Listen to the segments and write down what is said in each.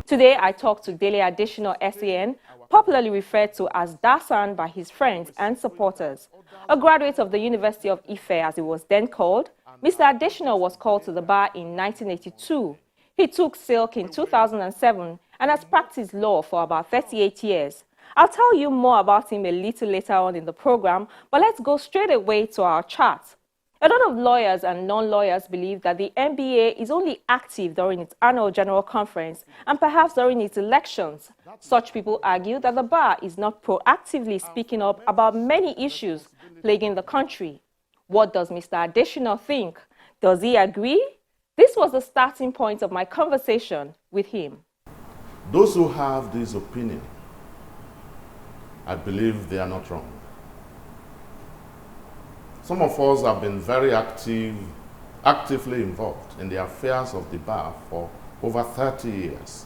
Today, I talked to Dele Adesina SAN, popularly referred to as Dasan by his friends and supporters. A graduate of the University of Ife, as it was then called, Mr. Adesina was called to the bar in 1982. He took silk in 2007 and has practiced law for about 38 years. I'll tell you more about him a little later on in the program, but let's go straight away to our chat. A lot of lawyers and non-lawyers believe that the NBA is only active during its annual general conference and perhaps during its elections. Such people argue that the bar is not proactively speaking up about many issues plaguing the country. What does Mr. Adesina think? Does he agree? This was the starting point of my conversation with him. Those who have this opinion, I believe they are not wrong. Some of us have been very actively involved in the affairs of the bar for over 30 years.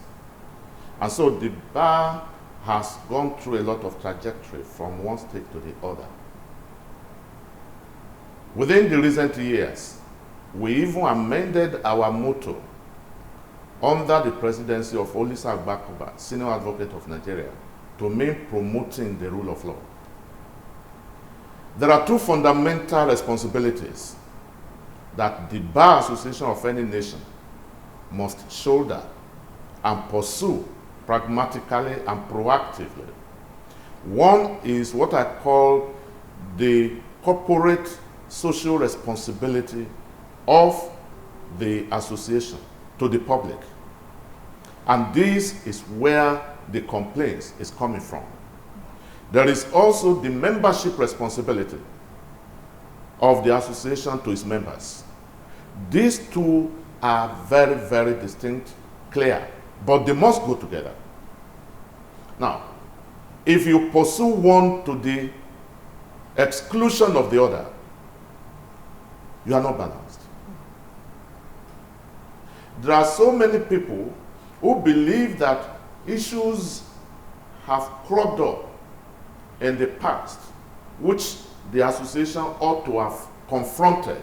And so the bar has gone through a lot of trajectory from one state to the other. Within the recent years, we even amended our motto under the presidency of Olisa Agbakoba, Senior Advocate of Nigeria, to mean promoting the rule of law. There are two fundamental responsibilities that the Bar Association of any nation must shoulder and pursue pragmatically and proactively. One is what I call the corporate social responsibility of the association to the public. And this is where the complaints is coming from. There is also the membership responsibility of the association to its members. These two are very, very distinct, clear, but they must go together. Now, if you pursue one to the exclusion of the other, you are not balanced. There are so many people who believe that issues have cropped up in the past, which the association ought to have confronted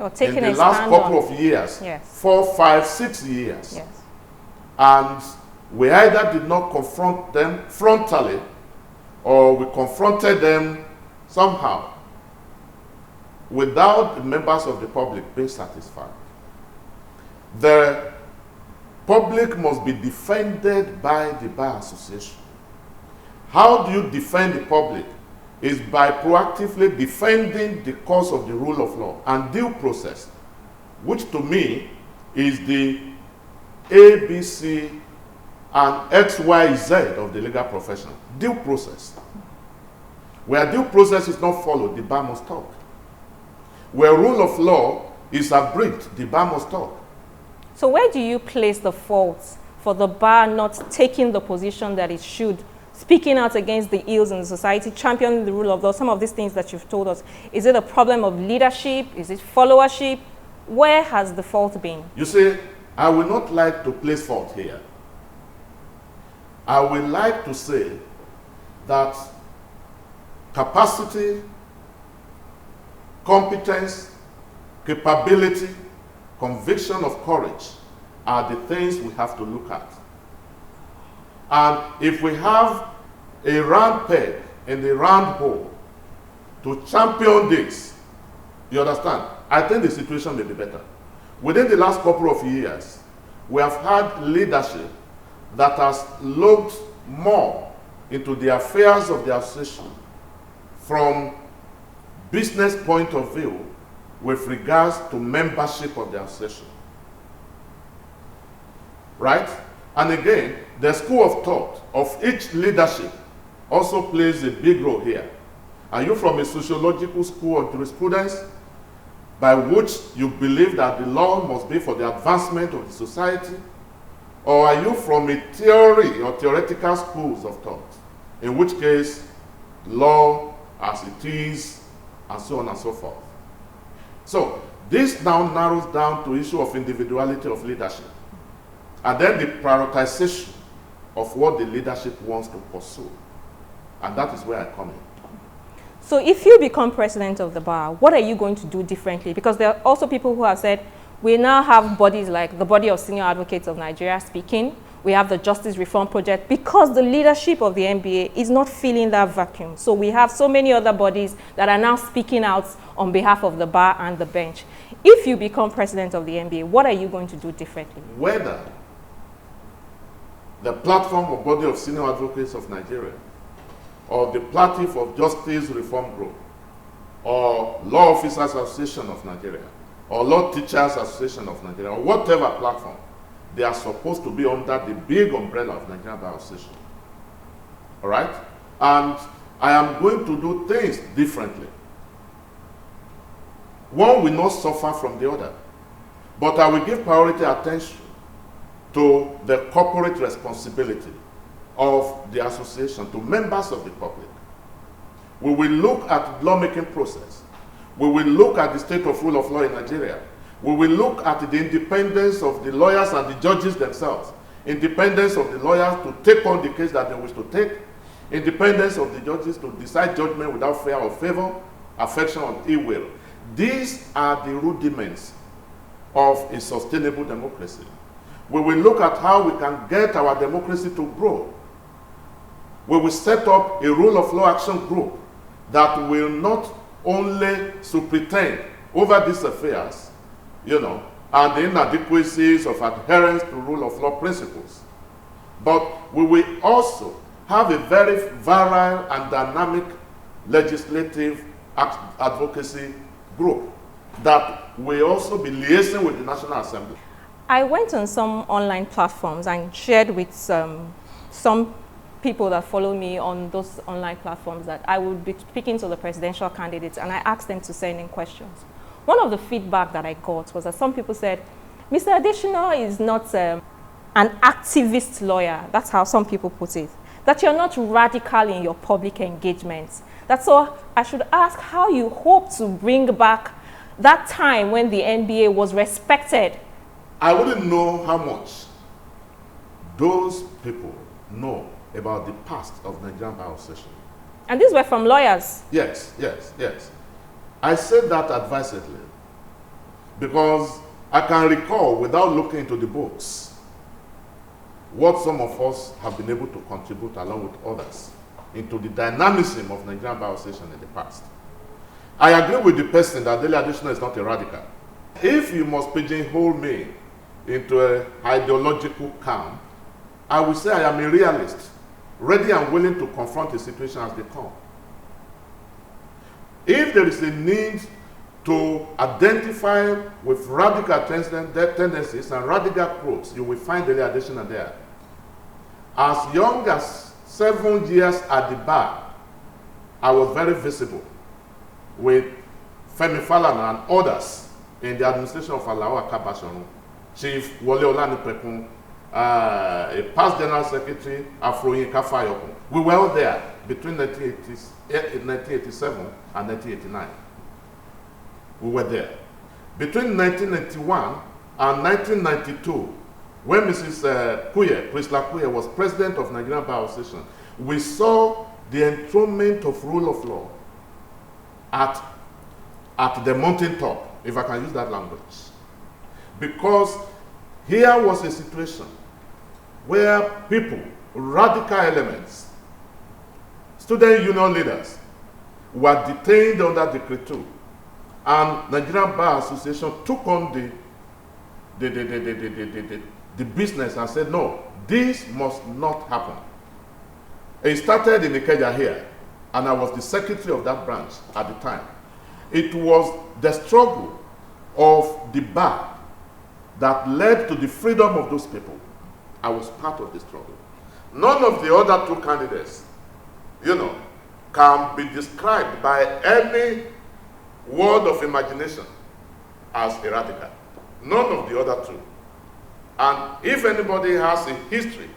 in the last couple of years, yes. 4, 5, 6 years. Yes. And we either did not confront them frontally or we confronted them somehow without the members of the public being satisfied. The public must be defended by the Bar Association. How do you defend the public? Is by proactively defending the cause of the rule of law and due process, which to me is the ABC and XYZ of the legal profession. Due process. Where due process is not followed, the bar must talk. Where rule of law is abridged, the bar must talk. So where do you place the fault for the bar not taking the position that it should, speaking out against the ills in the society, championing the rule of law, some of these things that you've told us? Is it a problem of leadership? Is it followership? Where has the fault been? You see, I would not like to place fault here. I would like to say that capacity, competence, capability, conviction of courage are the things we have to look at. And if we have a round peg in the round hole to champion this, you understand? I think the situation may be better. Within the last couple of years, we have had leadership that has looked more into the affairs of the association from business point of view with regards to membership of the association. Right? And again, the school of thought of each leadership also plays a big role here. Are you from a sociological school of jurisprudence by which you believe that the law must be for the advancement of the society? Or are you from a theory or theoretical schools of thought, in which case law as it is, and so on and so forth? So this now narrows down to issue of individuality of leadership, and then the prioritization of what the leadership wants to pursue. And that is where I come in. So if you become president of the bar, what are you going to do differently? Because there are also people who have said, we now have bodies like the body of Senior Advocates of Nigeria speaking. We have the Justice Reform Project, because the leadership of the NBA is not filling that vacuum. So we have so many other bodies that are now speaking out on behalf of the bar and the bench. If you become president of the NBA, what are you going to do differently? Whether the platform or body of senior advocates of Nigeria, or the platform of Justice Reform Group, or Law Officers Association of Nigeria, or Law Teachers Association of Nigeria, or whatever platform, they are supposed to be under the big umbrella of Nigerian Bar Association. All right? And I am going to do things differently. One will not suffer from the other, but I will give priority attention to the corporate responsibility of the association to members of the public. We will look at the lawmaking process. We will look at the state of rule of law in Nigeria. We will look at the independence of the lawyers and the judges themselves, independence of the lawyers to take on the case that they wish to take, independence of the judges to decide judgment without fear or favor, affection or ill will. These are the rudiments of a sustainable democracy. We will look at how we can get our democracy to grow. We will set up a rule of law action group that will not only superintend over these affairs, and the inadequacies of adherence to rule of law principles, but we will also have a very virile and dynamic legislative advocacy group that will also be liaising with the National Assembly. I went on some online platforms and shared with some people that follow me on those online platforms that I would be speaking to the presidential candidates, and I asked them to send in questions. One of the feedback that I got was that some people said, Mr. Adesina is not an activist lawyer. That's how some people put it. That you're not radical in your public engagements. That's all. I should ask how you hope to bring back that time when the NBA was respected. I wouldn't know how much those people know about the past of Nigerian Bar Association. And these were from lawyers. Yes. I said that advisedly because I can recall, without looking into the books, what some of us have been able to contribute along with others into the dynamism of Nigerian Bar Association in the past. I agree with the person that Dele Adesina is not a radical. If you must pigeonhole me into an ideological camp, I will say I am a realist, ready and willing to confront the situation as they come. If there is a need to identify with radical tendencies and radical quotes, you will find Dele Adesina there. As young as 7 years at the bar, I was very visible with Femi Falana and others in the administration of Alao Akabashonu, Chief Wole Olanipekun, a past General Secretary, Afroyinka Fayokun. We were all there between 1987 and 1989. We were there. Between 1991 and 1992, when Mrs. Priscilla Kuye was president of Nigerian Bar Association, we saw the enthronement of rule of law at the mountaintop, if I can use that language. Because here was a situation where people, radical elements, student union leaders, were detained under Decree 2. And Nigerian Bar Association took on the business and said, no, this must not happen. It started in Ikeja here, and I was the secretary of that branch at the time. It was the struggle of the bar that led to the freedom of those people. I was part of the struggle. None of the other two candidates, can be described by any word of imagination as a radical. None of the other two. And if anybody has a history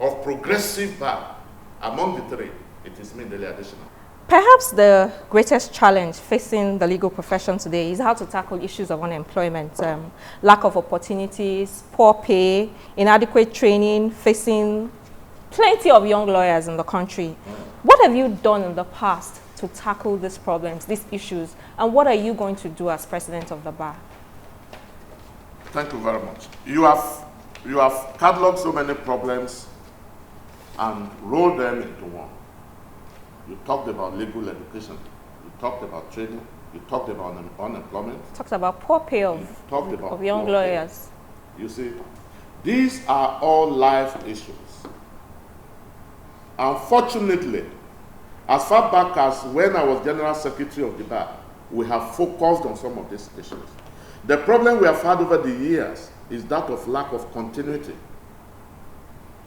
of progressive bar among the three, it is me, Dele Adesina. Perhaps the greatest challenge facing the legal profession today is how to tackle issues of unemployment, lack of opportunities, poor pay, inadequate training, facing plenty of young lawyers in the country. What have you done in the past to tackle these problems, these issues, and what are you going to do as president of the bar? Thank you very much. You have You have cataloged so many problems and rolled them into one. You talked about legal education. You talked about training. You talked about unemployment. Talked about poor pay of young lawyers. You see, these are all life issues. Unfortunately, as far back as when I was General Secretary of the Bar, we have focused on some of these issues. The problem we have had over the years is that of lack of continuity.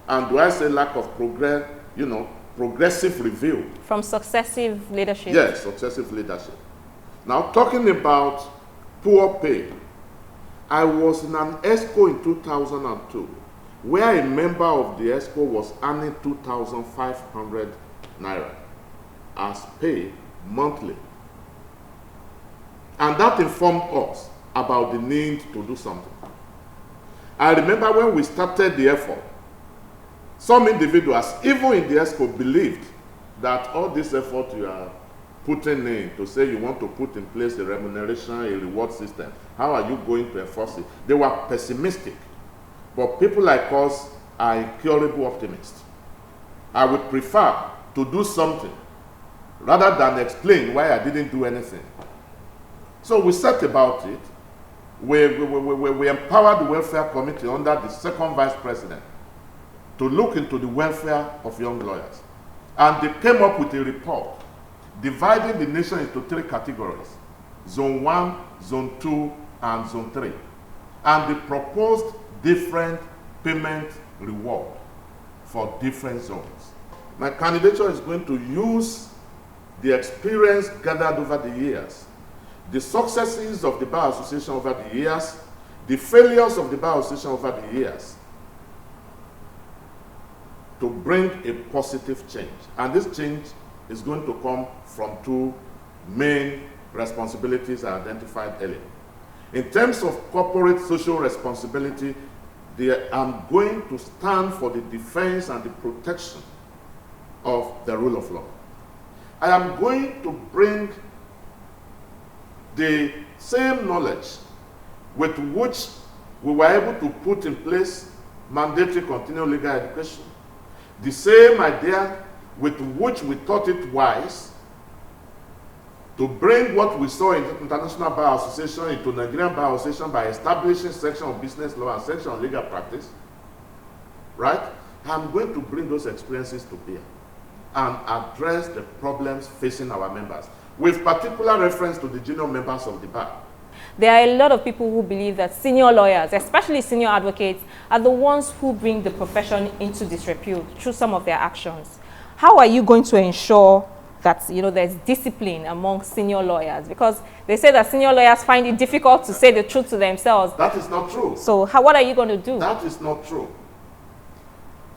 And do I say lack of progressive review? From successive leadership? Yes, successive leadership. Now, talking about poor pay, I was in an ESCO in 2002, where a member of the ESCO was earning 2,500 naira as pay monthly. And that informed us about the need to do something. I remember when we started the effort, some individuals, even in the ESCO, believed that all this effort you are putting in to say you want to put in place a remuneration, a reward system, how are you going to enforce it? They were pessimistic. But people like us are incurable optimists. I would prefer to do something rather than explain why I didn't do anything. So we set about it. We empowered the Welfare Committee under the second Vice President to look into the welfare of young lawyers. And they came up with a report dividing the nation into 3 categories: Zone 1, Zone 2, and Zone 3. And they proposed different payment reward for different zones. My candidature is going to use the experience gathered over the years, the successes of the Bar Association over the years, the failures of the Bar Association over the years, to bring a positive change. And this change is going to come from 2 main responsibilities I identified earlier. In terms of corporate social responsibility, I'm going to stand for the defense and the protection of the rule of law. I am going to bring the same knowledge with which we were able to put in place mandatory continuing legal education, the same idea with which we thought it wise to bring what we saw in the International Bar Association into Nigerian Bar Association by establishing section of business law and section of legal practice, right? I'm going to bring those experiences to bear and address the problems facing our members, with particular reference to the junior members of the bar. There are a lot of people who believe that senior lawyers, especially senior advocates, are the ones who bring the profession into disrepute through some of their actions. How are you going to ensure that there's discipline among senior lawyers? Because they say that senior lawyers find it difficult to say the truth to themselves. That is not true. So what are you going to do? That is not true.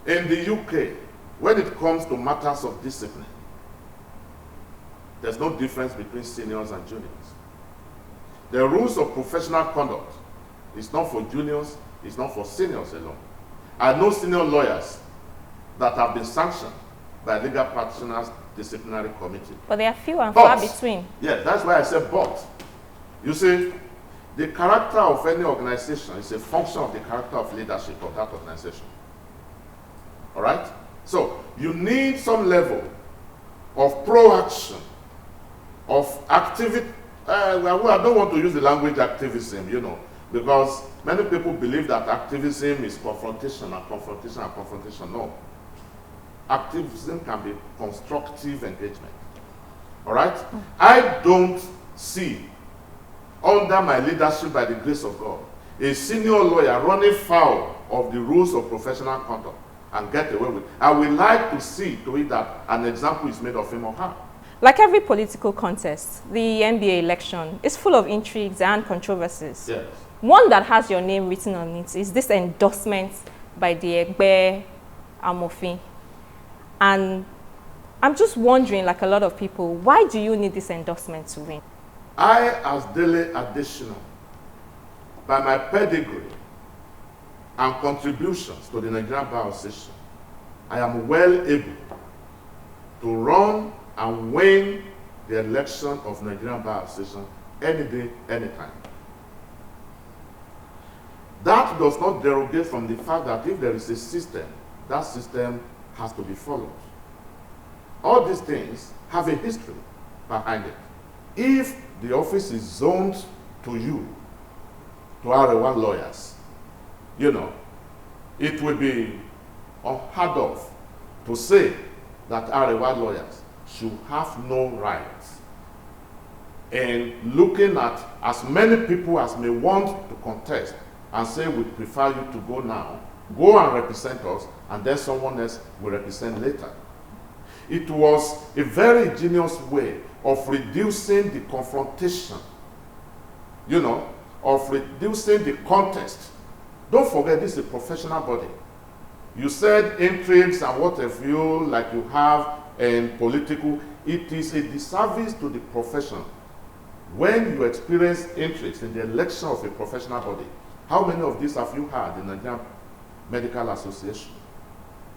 In the UK, when it comes to matters of discipline, there's no difference between seniors and juniors. The rules of professional conduct is not for juniors, it's not for seniors alone. I know senior lawyers that have been sanctioned by legal practitioners disciplinary committee. But they are few and far between. Yeah, that's why I said but. You see, the character of any organization is a function of the character of leadership of that organization. All right? So, you need some level of proaction, of activity. I don't want to use the language activism, because many people believe that activism is confrontation and confrontation and confrontation. No. Activism can be constructive engagement. All right? I don't see, under my leadership by the grace of God, a senior lawyer running foul of the rules of professional conduct and get away with it. I would like to see to it that an example is made of him or her. Like every political contest, the NBA election is full of intrigues and controversies. Yes. One that has your name written on it is this endorsement by the Egbe Amofin. And I'm just wondering, like a lot of people, why do you need this endorsement to win? I, as Dele Adesina, by my pedigree and contributions to the Nigerian Bar Association, I am well able to run and win the election of Nigerian Bar Association any day, anytime. that does not derogate from the fact that if there is a system, that system has to be followed. All these things have a history behind it. If the office is zoned to you, to R1 lawyers, you know, it will be unheard of to say that R1 lawyers should have no rights in looking at as many people as may want to contest and say we prefer you to go now, go and represent us, and then someone else will represent later. It was a very ingenious way of reducing the confrontation, you know, of reducing the contest. Don't forget, this is a professional body. You said intrigues and what have you, like you have in political, it is a disservice to the profession when you experience intrigues in the election of a professional body. How many of these have you had in the Nigerian Medical Association?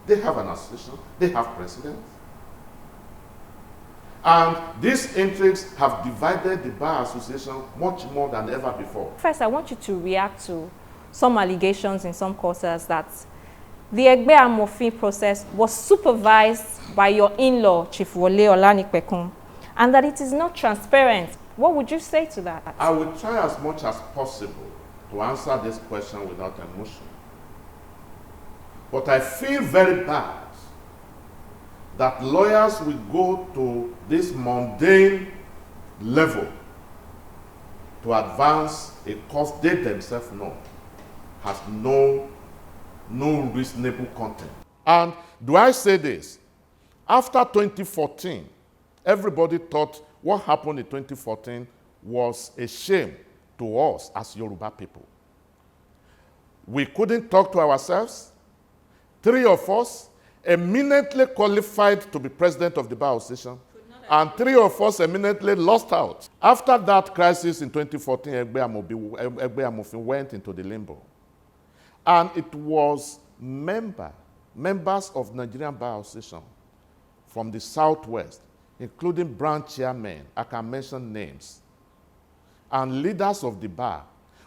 They have an association, they have presidents. And these intrigues have divided the Bar Association much more than ever before. First, I want you to react to some allegations in some quarters that the Egbe Amofin process was supervised by your in-law, Chief Wole Olanipekun, and that it is not transparent. What would you say to that? I will try as much as possible to answer this question without emotion. But I feel very bad that lawyers will go to this mundane level to advance a cause they themselves know has no reasonable content. And do I say this? After 2014, everybody thought what happened in 2014 was a shame to us as Yoruba people. We couldn't talk to ourselves. 3 of us eminently qualified to be president of the Bar Association, and 3 of us eminently lost out. After that crisis in 2014, Egbe Amofin went into the limbo. And it was members of Nigerian Bar Association from the Southwest, including branch chairmen, I can mention names, and leaders of the bar,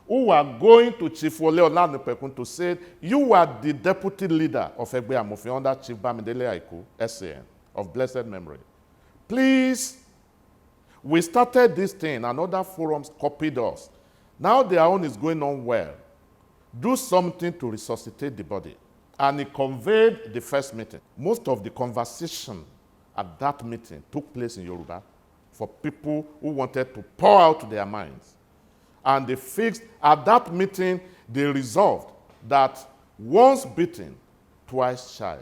who were going to Chief Wole Olanipekun to say, you are the deputy leader of Egbe Amofin under Chief Bamidele Aiku, SAN, of blessed memory. Please, we started this thing and other forums copied us. Now their own is going on well. Do something to resuscitate the body. And he conveyed the first meeting. Most of the conversation at that meeting took place in Yoruba for people who wanted to pour out their minds. And they fixed, at that meeting, they resolved that once beaten, twice shy.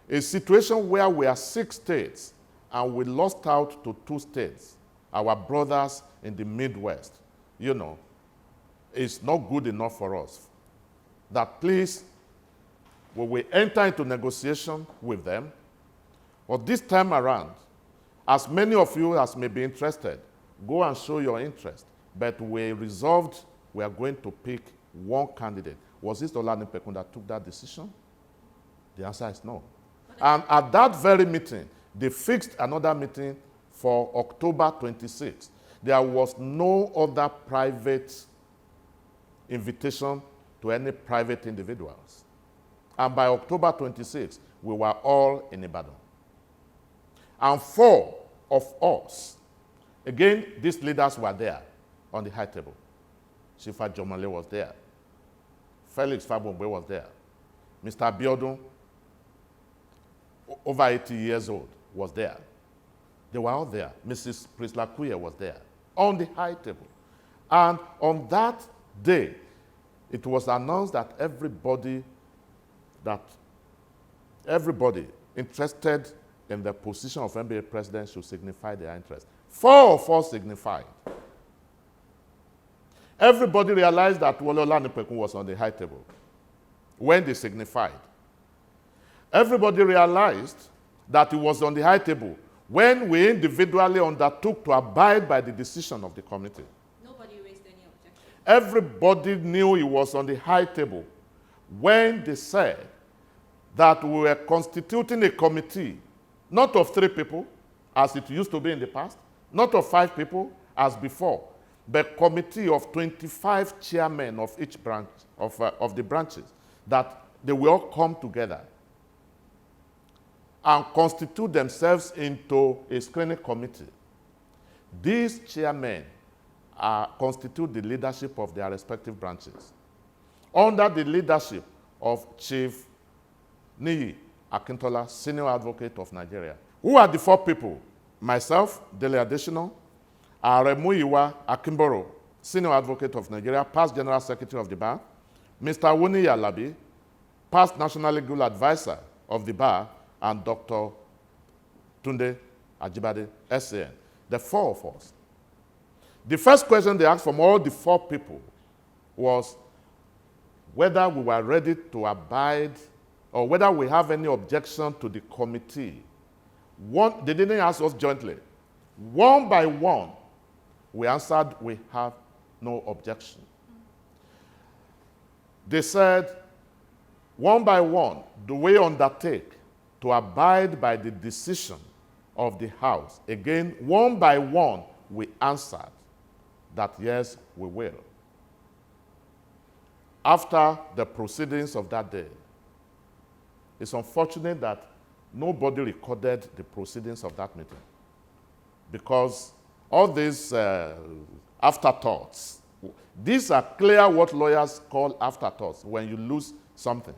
A situation where we are 6 states and we lost out to 2 states, our brothers in the Midwest, you know, is not good enough for us. That please, when we enter into negotiation with them, or this time around, as many of you as may be interested, go and show your interest. But we resolved we are going to pick one candidate. Was it Olanipekun that took that decision? The answer is no. And at that very meeting, they fixed another meeting for October 26th. There was no other private invitation to any private individuals. And by October 26th, we were all in Ibadan. And 4 of us, again, these leaders were there on the high table. Shifa Jomale was there. Felix Fabombe was there. Mr. Abiodun, over 80 years old, was there. They were all there. Mrs. Prisla Kuye was there on the high table. And on that day, it was announced that everybody interested in the position of NBA president should signify their interest. 4 of us signified. Everybody realized that Wole Olanipekun was on the high table when they signified. Everybody realized that he was on the high table when we individually undertook to abide by the decision of the committee. Nobody raised any objection. Everybody knew he was on the high table when they said that we were constituting a committee, not of 3 people, as it used to be in the past, not of 5 people, as before, the committee of 25 chairmen of each branch, of the branches, that they will all come together and constitute themselves into a screening committee. These chairmen constitute the leadership of their respective branches. Under the leadership of Chief Niyi Akintola, Senior Advocate of Nigeria. Who are the four people? Myself, Dele Adesina, Muyiwa Akimboro, Senior Advocate of Nigeria, past General Secretary of the Bar, Mr. Wuni Yalabi, past National Legal Advisor of the Bar, and Dr. Tunde Ajibade, SAN. The four of us. The first question they asked from all the four people was whether we were ready to abide or whether we have any objection to the committee. They didn't ask us jointly. One by one, we answered we have no objection. They said, one by one, do we undertake to abide by the decision of the House? Again, one by one, we answered that yes, we will. After the proceedings of that day, it's unfortunate that nobody recorded the proceedings of that meeting, because all these afterthoughts, these are clear what lawyers call afterthoughts when you lose something.